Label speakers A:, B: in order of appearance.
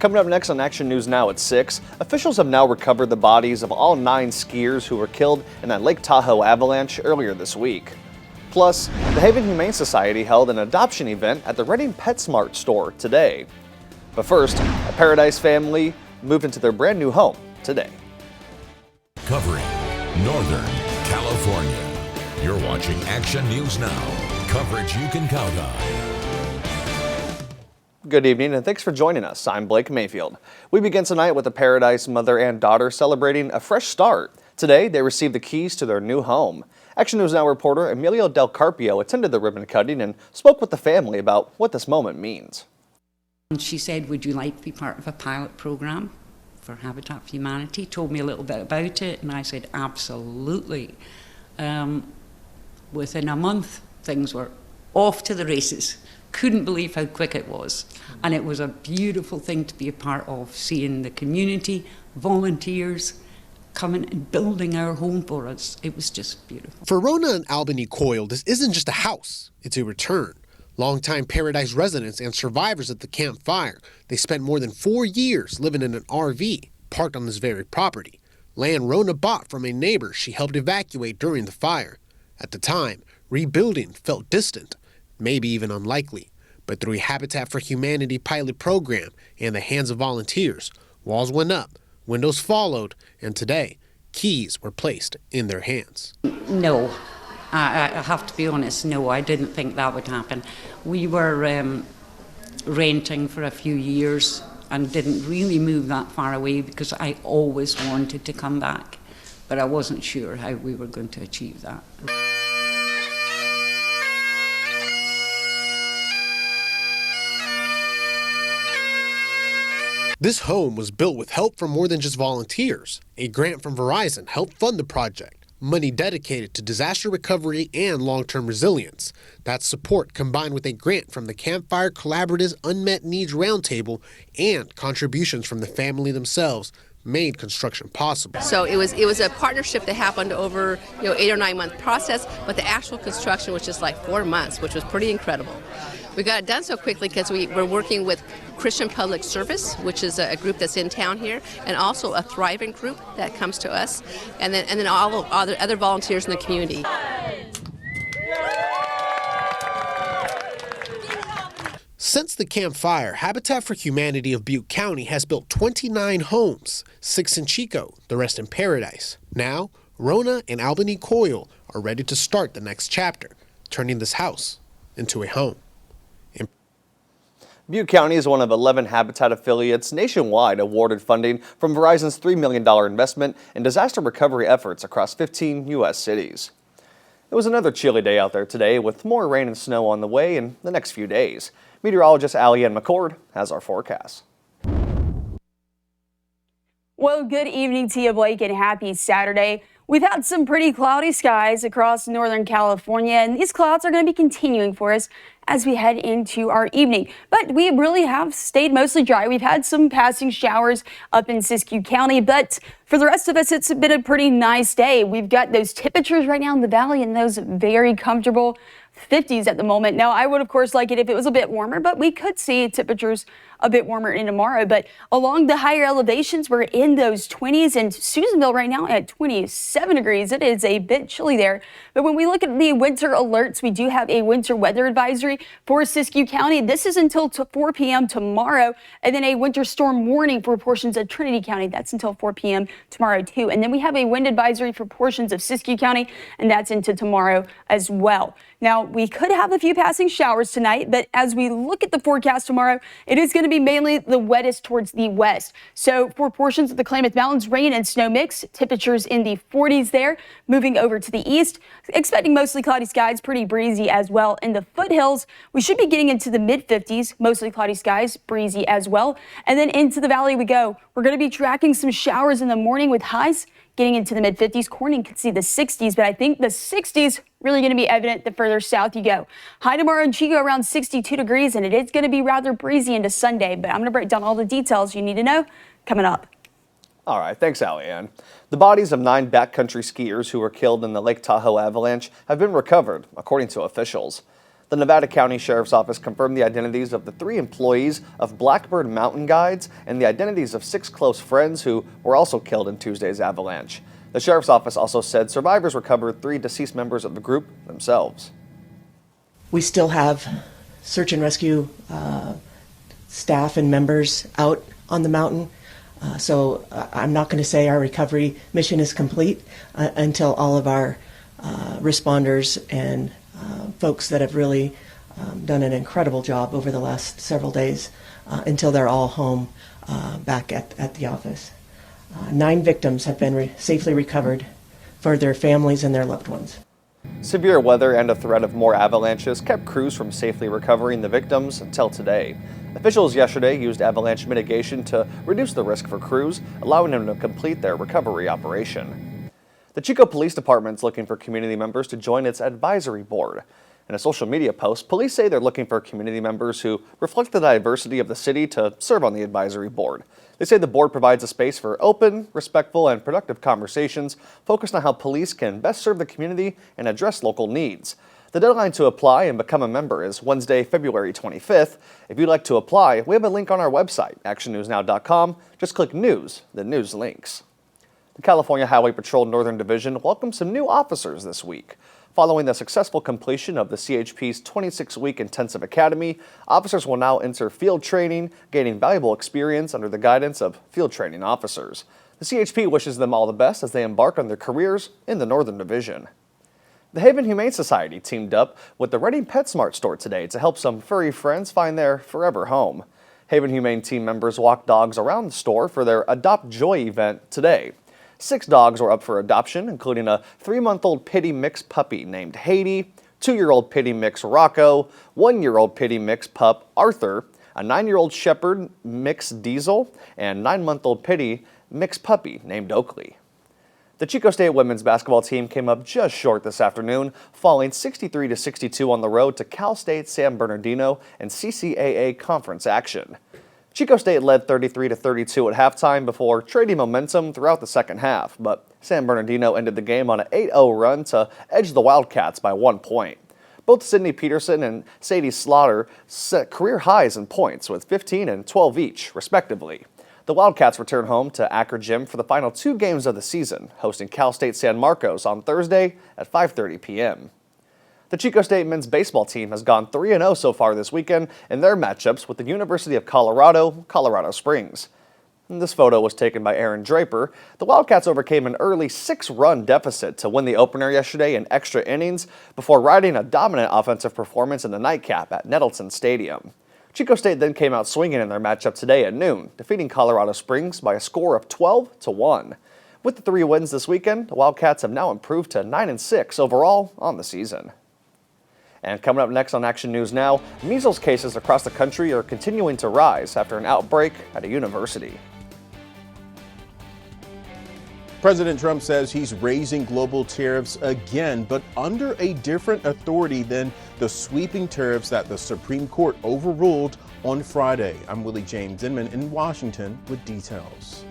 A: Coming up next on Action News Now at 6, officials have now recovered the bodies of all 9 skiers who were killed in that Lake Tahoe avalanche earlier this week. Plus, the Haven Humane Society held an adoption event at the Reading PetSmart store today. But first, a Paradise family moved into their brand new home today.
B: Covering Northern California. You're watching Action News Now. Coverage you can count on.
A: Good evening and thanks for joining us. I'm Blake Mayfield. We begin tonight with the Paradise mother and daughter celebrating a fresh start. Today, they received the keys to their new home. Action News Now reporter Emilio Del Carpio attended the ribbon cutting and spoke with the family about what this moment means.
C: She said, would you like to be part of a pilot program for Habitat for Humanity? Told me a little bit about it, and I said, absolutely. Within a month, things were off to the races. Couldn't believe how quick it was. And it was a beautiful thing to be a part of, seeing the community, volunteers, coming and building our home for us. It was just beautiful.
D: For Rona and Albany Coyle, this isn't just a house, it's a return. Longtime Paradise residents and survivors of the Camp Fire, they spent more than 4 years living in an RV parked on this very property. Land Rona bought from a neighbor she helped evacuate during the fire. At the time, rebuilding felt distant, maybe even unlikely. But through a Habitat for Humanity pilot program and the hands of volunteers, walls went up, windows followed, and today, keys were placed in their hands.
C: No, I have to be honest, no, I didn't think that would happen. We were renting for a few years and didn't really move that far away because I always wanted to come back, but I wasn't sure how we were going to achieve that.
D: This home was built with help from more than just volunteers. A grant from Verizon helped fund the project, money dedicated to disaster recovery and long-term resilience. That support combined with a grant from the Campfire Collaborative's Unmet Needs Roundtable and contributions from the family themselves made construction possible.
E: So it was a partnership that happened over 8 or 9 month process, but the actual construction was just like 4 months, which was pretty incredible. We got it done so quickly because we were working with Christian Public Service, which is a group that's in town here, and also a thriving group that comes to us, and then all of other volunteers in the community.
D: Since the Camp Fire, Habitat for Humanity of Butte County has built 29 homes, 6 in Chico, the rest in Paradise. Now, Rona and Albany Coyle are ready to start the next chapter, turning this house into a home.
A: Butte County is one of 11 Habitat affiliates nationwide awarded funding from Verizon's $3 million investment in disaster recovery efforts across 15 U.S. cities. It was another chilly day out there today with more rain and snow on the way in the next few days. Meteorologist Allie-Ann McCord has our forecast.
F: Well, good evening to you, Blake, and happy Saturday. We've had some pretty cloudy skies across Northern California, and these clouds are going to be continuing for us as we head into our evening. But we really have stayed mostly dry. We've had some passing showers up in Siskiyou County, but for the rest of us, it's been a pretty nice day. We've got those temperatures right now in the valley and those very comfortable 50s at the moment. Now, I would, of course, like it if it was a bit warmer, but we could see temperatures a bit warmer in tomorrow. But along the higher elevations, we're in those 20s, and Susanville right now at 27 degrees. It is a bit chilly there. But when we look at the winter alerts, we do have a winter weather advisory for Siskiyou County. This is until 4 p.m. tomorrow, and then a winter storm warning for portions of Trinity County. That's until 4 p.m. tomorrow, too. And then we have a wind advisory for portions of Siskiyou County, and that's into tomorrow as well. Now, we could have a few passing showers tonight, but as we look at the forecast tomorrow, it is going to be mainly the wettest towards the west. So for portions of the Klamath Mountains, rain and snow mix, temperatures in the 40s there. Moving over to the east, expecting mostly cloudy skies, pretty breezy as well. In the foothills, we should be getting into the mid-50s, mostly cloudy skies, breezy as well. And then into the valley we go. We're going to be tracking some showers in the morning with highs getting into the mid-50s. Corning could see the 60s, but I think the 60s really going to be evident the further south you go. High tomorrow in Chico around 62 degrees, and it is going to be rather breezy into Sunday, but I'm going to break down all the details you need to know coming up.
A: All right, thanks, Allie-Ann. The bodies of 9 backcountry skiers who were killed in the Lake Tahoe avalanche have been recovered, according to officials. The Nevada County Sheriff's Office confirmed the identities of the 3 employees of Blackbird Mountain Guides and the identities of 6 close friends who were also killed in Tuesday's avalanche. The Sheriff's Office also said survivors recovered 3 deceased members of the group themselves.
G: We still have search and rescue staff and members out on the mountain. So I'm not going to say our recovery mission is complete until all of our responders and folks that have really done an incredible job over the last several days until they're all home back at the office. 9 victims have been safely recovered for their families and their loved ones.
A: Severe weather and a threat of more avalanches kept crews from safely recovering the victims until today. Officials yesterday used avalanche mitigation to reduce the risk for crews, allowing them to complete their recovery operation. The Chico Police Department is looking for community members to join its advisory board. In a social media post, police say they're looking for community members who reflect the diversity of the city to serve on the advisory board. They say the board provides a space for open, respectful, and productive conversations focused on how police can best serve the community and address local needs. The deadline to apply and become a member is Wednesday, February 25th. If you'd like to apply, we have a link on our website, actionnewsnow.com. Just click News, the news links. The California Highway Patrol Northern Division welcomed some new officers this week. Following the successful completion of the CHP's 26-week intensive academy, officers will now enter field training, gaining valuable experience under the guidance of field training officers. The CHP wishes them all the best as they embark on their careers in the Northern Division. The Haven Humane Society teamed up with the Reading PetSmart store today to help some furry friends find their forever home. Haven Humane team members walked dogs around the store for their Adopt Joy event today. 6 dogs were up for adoption, including a 3-month-old pitty mix puppy named Haiti, 2-year-old pitty mix Rocco, 1-year-old pitty mix pup Arthur, a 9-year-old shepherd mix Diesel, and 9-month-old pitty mix puppy named Oakley. The Chico State women's basketball team came up just short this afternoon, falling 63-62 on the road to Cal State San Bernardino in CCAA conference action. Chico State led 33-32 at halftime before trading momentum throughout the second half, but San Bernardino ended the game on an 8-0 run to edge the Wildcats by 1 point. Both Sydney Peterson and Sadie Slaughter set career highs in points with 15 and 12 each, respectively. The Wildcats return home to Acker Gym for the final 2 games of the season, hosting Cal State San Marcos on Thursday at 5:30 p.m. The Chico State men's baseball team has gone 3-0 so far this weekend in their matchups with the University of Colorado, Colorado Springs. And this photo was taken by Aaron Draper. The Wildcats overcame an early 6-run deficit to win the opener yesterday in extra innings before riding a dominant offensive performance in the nightcap at Nettleton Stadium. Chico State then came out swinging in their matchup today at noon, defeating Colorado Springs by a score of 12-1. With the 3 wins this weekend, the Wildcats have now improved to 9-6 overall on the season. And coming up next on Action News Now, measles cases across the country are continuing to rise after an outbreak at a university.
H: President Trump says he's raising global tariffs again, but under a different authority than the sweeping tariffs that the Supreme Court overruled on Friday. I'm Willie James Inman in Washington with details.